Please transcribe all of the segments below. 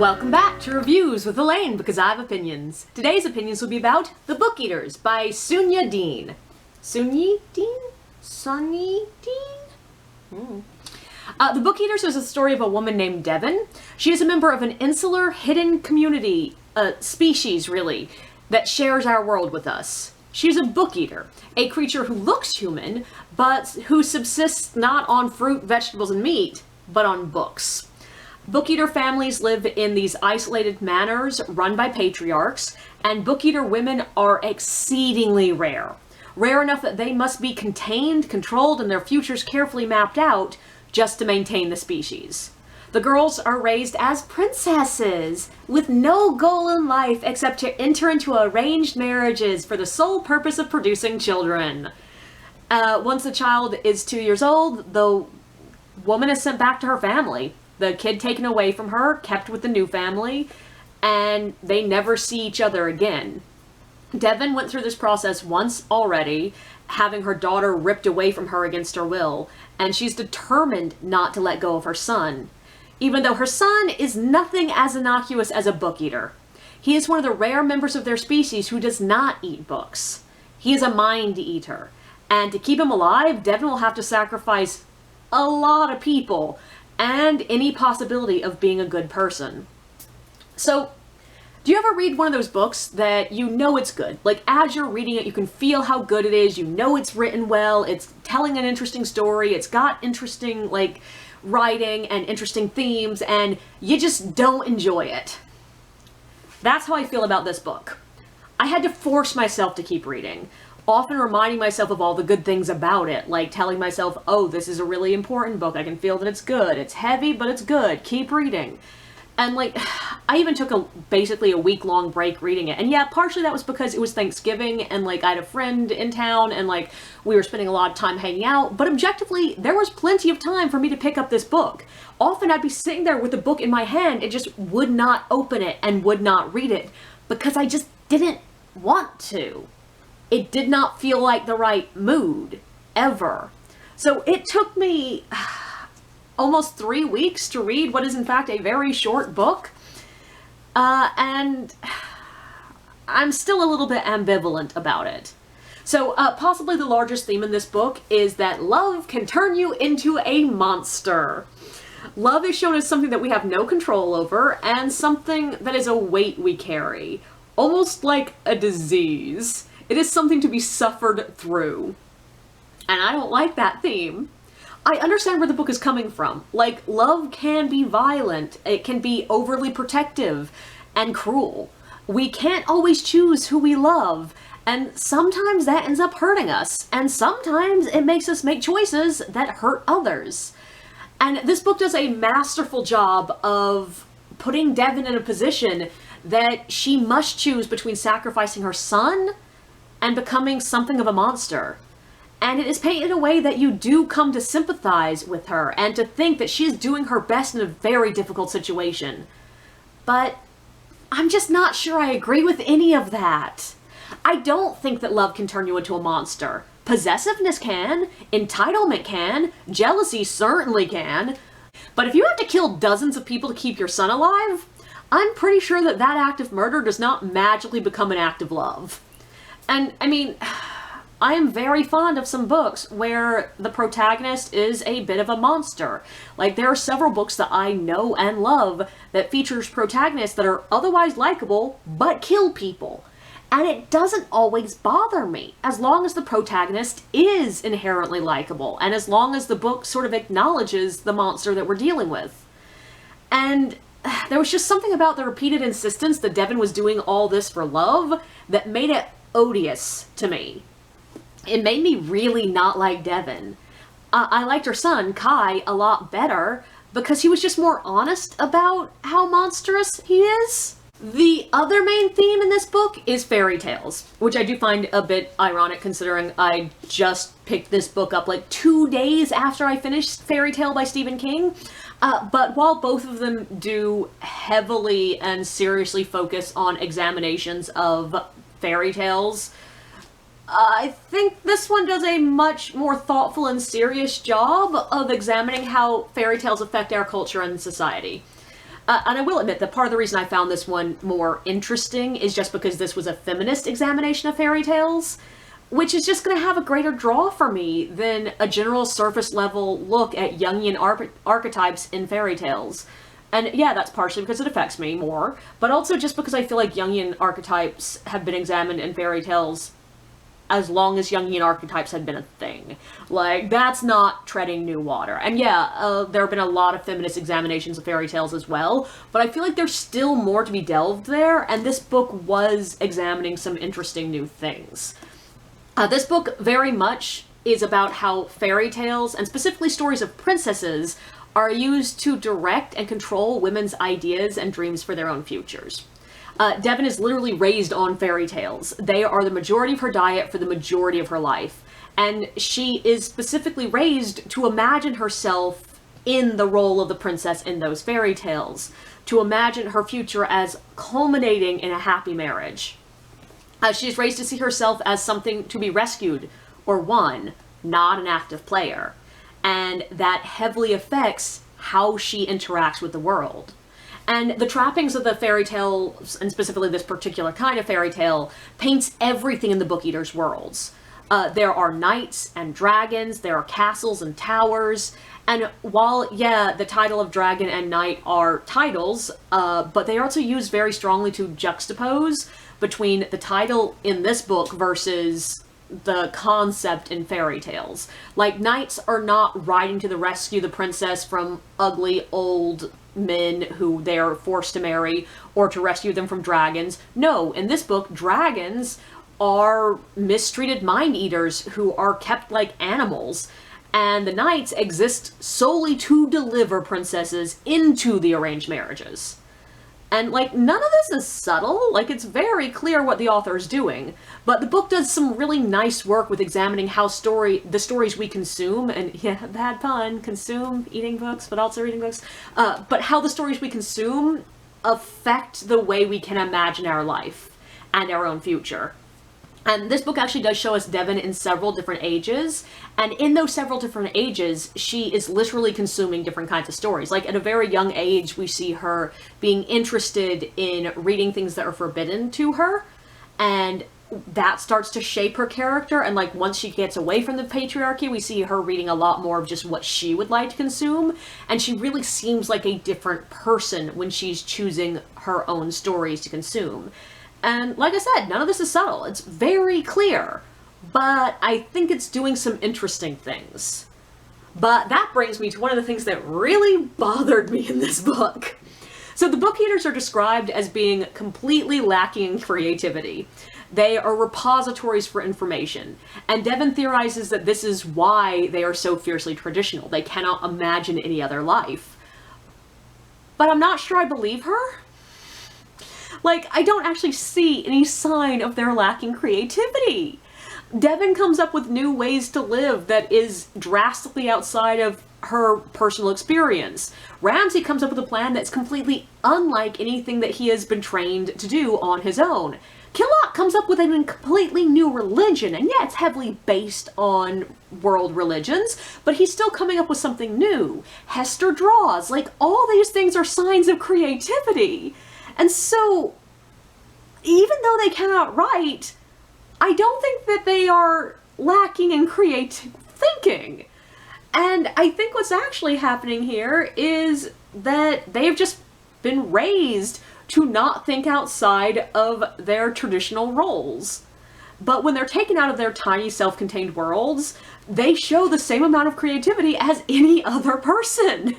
Welcome back to Reviews with Elaine, because I have opinions. Today's opinions will be about The Book Eaters by Sunyi Dean. Sunyi Dean? Sunyi Dean? The Book Eaters is a story of a woman named Devon. She is a member of an insular, hidden community, species really, that shares our world with us. She is a book eater, a creature who looks human, but who subsists not on fruit, vegetables, and meat, but on books. Book eater families live in these isolated manors run by patriarchs, and book eater women are exceedingly rare. Rare enough that they must be contained, controlled, and their futures carefully mapped out just to maintain the species. The girls are raised as princesses, with no goal in life except to enter into arranged marriages for the sole purpose of producing children. Once the child is 2 years old, the woman is sent back to her family. The kid taken away from her, kept with the new family, and they never see each other again. Devon went through this process once already, having her daughter ripped away from her against her will, and she's determined not to let go of her son, even though her son is nothing as innocuous as a book eater. He is one of the rare members of their species who does not eat books. He is a mind eater, and to keep him alive, Devon will have to sacrifice a lot of people and any possibility of being a good person. So, do you ever read one of those books that you know it's good? Like, as you're reading it, you can feel how good it is, you know it's written well, it's telling an interesting story, it's got interesting, writing and interesting themes, and you just don't enjoy it. That's how I feel about this book. I had to force myself to keep reading, often reminding myself of all the good things about it, like telling myself, oh, this is a really important book, I can feel that it's good, it's heavy, but it's good, keep reading. And I even took basically a week-long break reading it. And yeah, partially that was because it was Thanksgiving, and I had a friend in town, and we were spending a lot of time hanging out, but objectively, there was plenty of time for me to pick up this book. Often I'd be sitting there with the book in my hand and just would not open it and would not read it, because I just didn't want to. It did not feel like the right mood, ever. So it took me almost 3 weeks to read what is in fact a very short book. And I'm still a little bit ambivalent about it. So possibly the largest theme in this book is that love can turn you into a monster. Love is shown as something that we have no control over, and something that is a weight we carry. Almost like a disease. It is something to be suffered through. And I don't like that theme. I understand where the book is coming from. Love can be violent, it can be overly protective and cruel. We can't always choose who we love, and sometimes that ends up hurting us, and sometimes it makes us make choices that hurt others. And this book does a masterful job of putting Devon in a position that she must choose between sacrificing her son and becoming something of a monster. And it is painted in a way that you do come to sympathize with her and to think that she is doing her best in a very difficult situation. But I'm just not sure I agree with any of that. I don't think that love can turn you into a monster. Possessiveness can, entitlement can, jealousy certainly can. But if you have to kill dozens of people to keep your son alive, I'm pretty sure that that act of murder does not magically become an act of love. And, I mean, I am very fond of some books where the protagonist is a bit of a monster. There are several books that I know and love that features protagonists that are otherwise likable, but kill people. And it doesn't always bother me, as long as the protagonist is inherently likable, and as long as the book sort of acknowledges the monster that we're dealing with. And there was just something about the repeated insistence that Devon was doing all this for love that made it odious to me. It made me really not like Devon. I liked her son, Kai, a lot better because he was just more honest about how monstrous he is. The other main theme in this book is fairy tales, which I do find a bit ironic considering I just picked this book up 2 days after I finished Fairy Tale by Stephen King. But while both of them do heavily and seriously focus on examinations of fairy tales, I think this one does a much more thoughtful and serious job of examining how fairy tales affect our culture and society. And I will admit that part of the reason I found this one more interesting is just because this was a feminist examination of fairy tales, which is just going to have a greater draw for me than a general surface level look at Jungian archetypes in fairy tales. And yeah, that's partially because it affects me more, but also just because I feel like Jungian archetypes have been examined in fairy tales as long as Jungian archetypes had been a thing. Like, that's not treading new water. And yeah, there have been a lot of feminist examinations of fairy tales as well, but I feel like there's still more to be delved there, and this book was examining some interesting new things. This book very much is about how fairy tales, and specifically stories of princesses, are used to direct and control women's ideas and dreams for their own futures. Devon is literally raised on fairy tales. They are the majority of her diet for the majority of her life. And she is specifically raised to imagine herself in the role of the princess in those fairy tales, to imagine her future as culminating in a happy marriage. She is raised to see herself as something to be rescued or won, not an active player. And that heavily affects how she interacts with the world. And the trappings of the fairy tale, and specifically this particular kind of fairy tale, paints everything in the Book Eater's worlds. There are knights and dragons, there are castles and towers, and while, yeah, the title of dragon and knight are titles, but they are also used very strongly to juxtapose between the title in this book versus the concept in fairy tales. Like, knights are not riding to the rescue the princess from ugly old men who they're forced to marry, or to rescue them from dragons. No, in this book, dragons are mistreated mind-eaters who are kept like animals, and the knights exist solely to deliver princesses into the arranged marriages. And, like, none of this is subtle. Like, it's very clear what the author is doing. But the book does some really nice work with examining how the stories we consume, and yeah, bad pun, consume, eating books, but also reading books, but how the stories we consume affect the way we can imagine our life and our own future. And this book actually does show us Devon in several different ages, and in those several different ages, she is literally consuming different kinds of stories. Like, at a very young age, we see her being interested in reading things that are forbidden to her, and that starts to shape her character. And, like, once she gets away from the patriarchy, we see her reading a lot more of just what she would like to consume, and she really seems like a different person when she's choosing her own stories to consume. And like I said, none of this is subtle. It's very clear, but I think it's doing some interesting things. But that brings me to one of the things that really bothered me in this book. So the Book Eaters are described as being completely lacking in creativity. They are repositories for information, and Devon theorizes that this is why they are so fiercely traditional. They cannot imagine any other life. But I'm not sure I believe her. Like, I don't actually see any sign of their lacking creativity. Devon comes up with new ways to live that is drastically outside of her personal experience. Ramsay comes up with a plan that's completely unlike anything that he has been trained to do on his own. Killock comes up with a completely new religion, and yeah, it's heavily based on world religions, but he's still coming up with something new. Hester draws. Like, all these things are signs of creativity. And so, even though they cannot write, I don't think that they are lacking in creative thinking. And I think what's actually happening here is that they've just been raised to not think outside of their traditional roles. But when they're taken out of their tiny self-contained worlds, they show the same amount of creativity as any other person.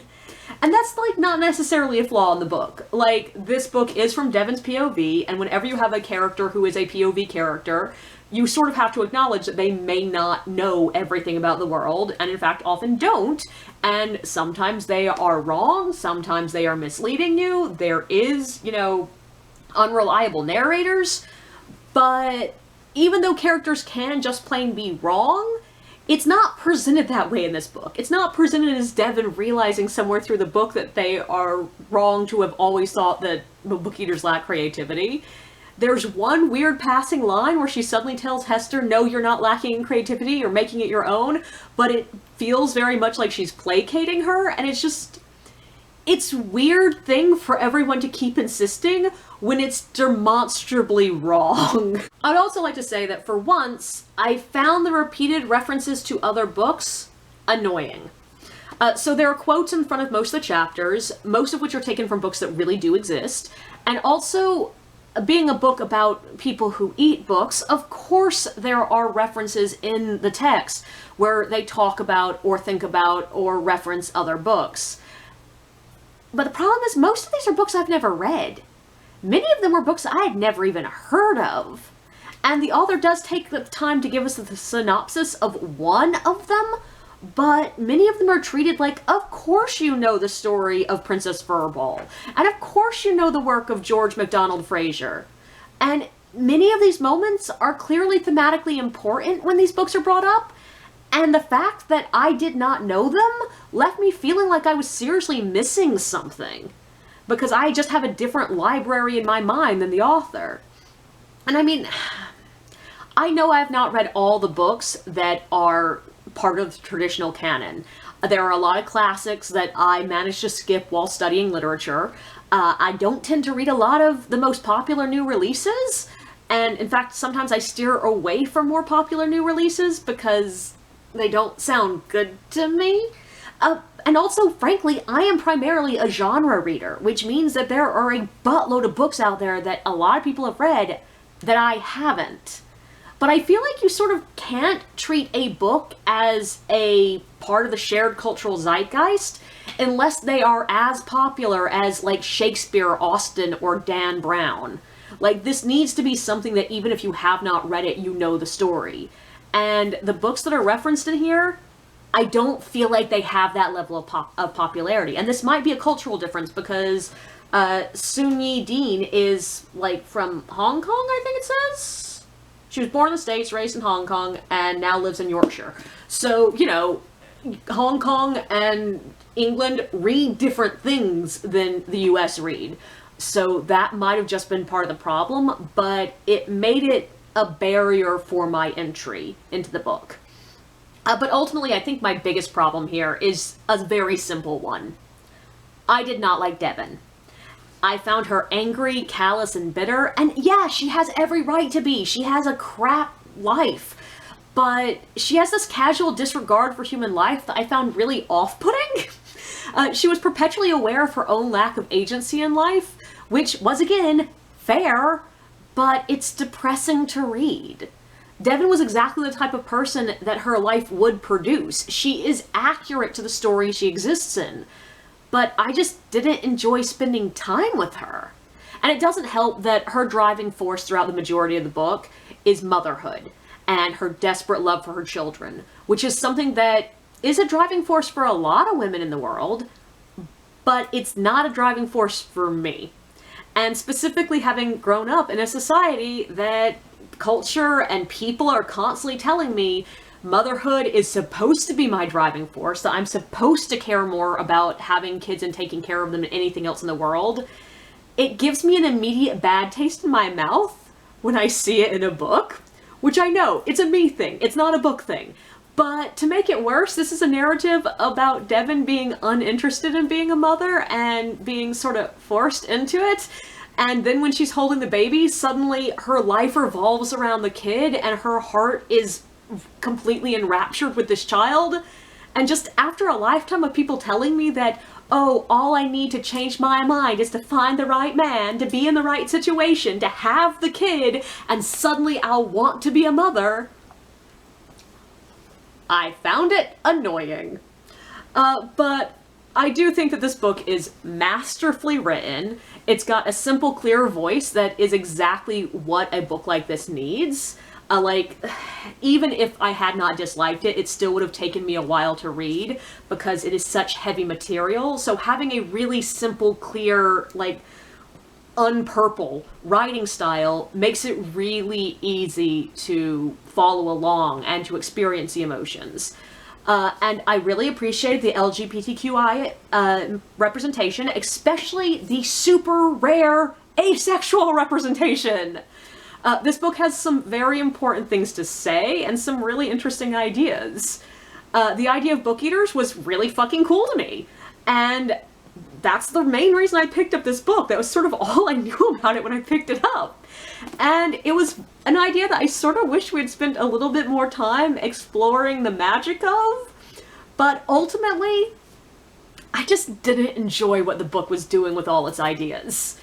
And that's, like, not necessarily a flaw in the book. Like, this book is from Devon's POV, and whenever you have a character who is a POV character, you sort of have to acknowledge that they may not know everything about the world, and in fact often don't, and sometimes they are wrong, sometimes they are misleading you, there is, you know, unreliable narrators, but even though characters can just plain be wrong, it's not presented that way in this book. It's not presented as Devon realizing somewhere through the book that they are wrong to have always thought that the Book Eaters lack creativity. There's one weird passing line where she suddenly tells Hester, no, you're not lacking in creativity, you're making it your own, but it feels very much like she's placating her, and it's just, it's weird thing for everyone to keep insisting when it's demonstrably wrong. I'd also like to say that for once, I found the repeated references to other books annoying. So there are quotes in front of most of the chapters, most of which are taken from books that really do exist, and also, being a book about people who eat books, of course there are references in the text where they talk about or think about or reference other books. But the problem is most of these are books I've never read. Many of them were books I had never even heard of. And the author does take the time to give us the synopsis of one of them, but many of them are treated like, of course you know the story of Princess Furball, and of course you know the work of George MacDonald Fraser. And many of these moments are clearly thematically important when these books are brought up, and the fact that I did not know them left me feeling like I was seriously missing something, because I just have a different library in my mind than the author. And I mean, I know I have not read all the books that are part of the traditional canon. There are a lot of classics that I managed to skip while studying literature. I don't tend to read a lot of the most popular new releases, and in fact sometimes I steer away from more popular new releases because they don't sound good to me. And also, frankly, I am primarily a genre reader, which means that there are a buttload of books out there that a lot of people have read that I haven't. But I feel like you sort of can't treat a book as a part of the shared cultural zeitgeist unless they are as popular as, like, Shakespeare, Austen, or Dan Brown. Like, this needs to be something that even if you have not read it, you know the story. And the books that are referenced in here, I don't feel like they have that level of popularity. And this might be a cultural difference because Sunyi Dean is, like, from Hong Kong, I think it says? She was born in the States, raised in Hong Kong, and now lives in Yorkshire. So, you know, Hong Kong and England read different things than the US read. So that might have just been part of the problem, but it made it a barrier for my entry into the book. But ultimately, I think my biggest problem here is a very simple one. I did not like Devon. I found her angry, callous, and bitter, and yeah, she has every right to be. She has a crap life. But she has this casual disregard for human life that I found really off-putting. She was perpetually aware of her own lack of agency in life, which was, again, fair, but it's depressing to read. Devon was exactly the type of person that her life would produce. She is accurate to the story she exists in, but I just didn't enjoy spending time with her. And it doesn't help that her driving force throughout the majority of the book is motherhood and her desperate love for her children, which is something that is a driving force for a lot of women in the world, but it's not a driving force for me. And specifically having grown up in a society that culture and people are constantly telling me motherhood is supposed to be my driving force, that I'm supposed to care more about having kids and taking care of them than anything else in the world, it gives me an immediate bad taste in my mouth when I see it in a book, which I know, it's a me thing, it's not a book thing. But to make it worse, this is a narrative about Devon being uninterested in being a mother and being sort of forced into it. And then when she's holding the baby, suddenly her life revolves around the kid and her heart is completely enraptured with this child. And just after a lifetime of people telling me that, oh, all I need to change my mind is to find the right man, to be in the right situation, to have the kid, and suddenly I'll want to be a mother, I found it annoying. But I do think that this book is masterfully written. It's got a simple, clear voice that is exactly what a book like this needs. Even if I had not disliked it, it still would have taken me a while to read because it is such heavy material. So having a really simple, clear, unpurple writing style makes it really easy to follow along and to experience the emotions. And I really appreciated the LGBTQI representation, especially the super rare asexual representation. This book has some very important things to say and some really interesting ideas. The idea of book eaters was really fucking cool to me. And that's the main reason I picked up this book. That was sort of all I knew about it when I picked it up. And it was an idea that I sort of wish we'd spent a little bit more time exploring the magic of, but ultimately, I just didn't enjoy what the book was doing with all its ideas.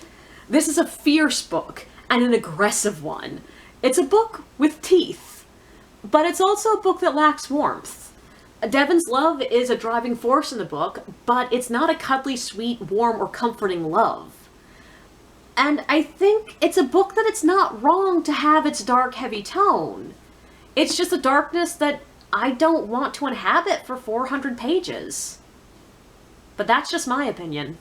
This is a fierce book, and an aggressive one. It's a book with teeth, but it's also a book that lacks warmth. Devon's love is a driving force in the book, but it's not a cuddly, sweet, warm, or comforting love. And I think it's a book that it's not wrong to have its dark, heavy tone. It's just a darkness that I don't want to inhabit for 400 pages. But that's just my opinion.